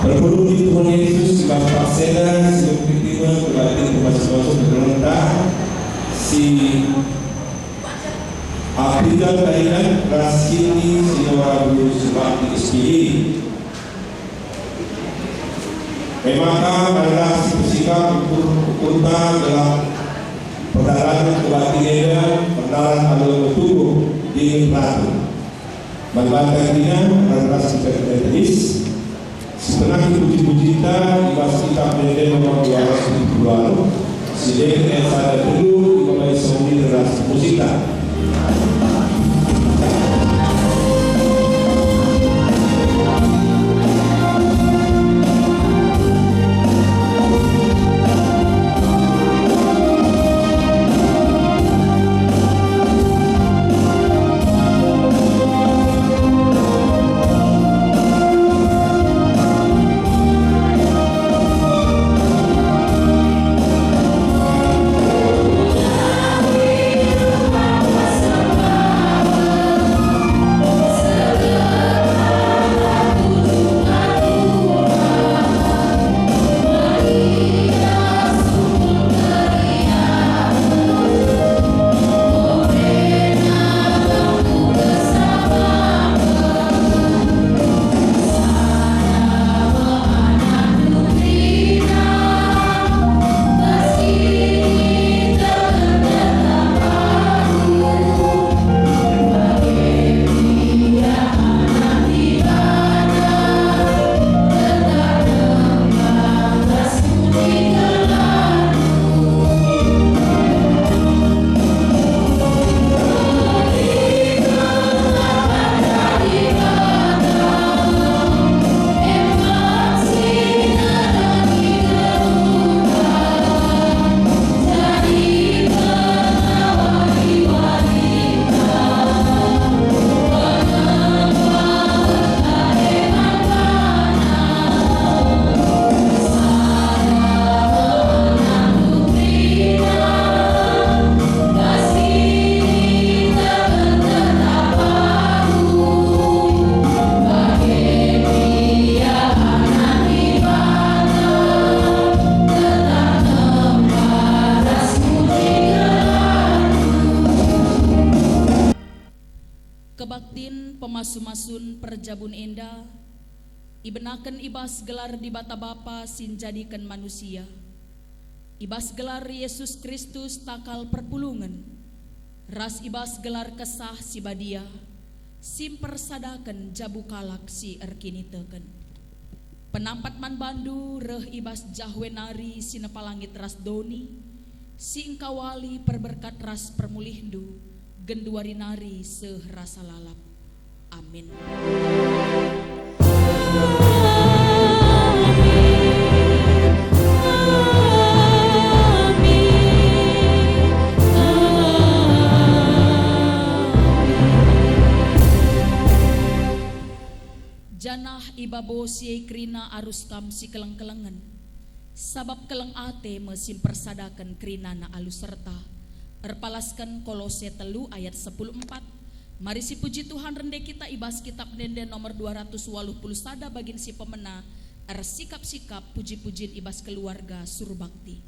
Berburu di Tuhan Yesus Bapak Seda sebelum berarti masuk berlentang si Abidan Kainan Rasini Sinora Bulu Sebab di SPI memang adalah sikap ukurta dalam perjalanan kebatinan perjalanan adalah tubuh di Ratu Membantai dia adalah sikap medis sebenarnya puji-puji kita dibahas kitab Menden nomor 272 sidek yang pada dulu dibahas sendiri adalah musika. Pemasumasun perjabun enda ibenaken ibas gelar di bata Bapa sin jadikan manusia ibas gelar Yesus Kristus takal perpulungan ras ibas gelar kesah si badia sim persadaken jabu kalak si erkini teken penampat man bandu reh ibas jahwenari sinepalangit ras doni si engkawali perberkat ras permulihdu genduari nari seh rasa lalap. Amin. Janah ibabo siye krina arus kam si keleng-kelengen sabab keleng ate mesim persadakan krina na alus serta erpalaskan Kolose 3 ayat 14. Mari si puji Tuhan rende kita ibas kitab Nenden nomor 280 sada bagin si pemena sikap-sikap puji-pujian ibas keluarga suruh bakti.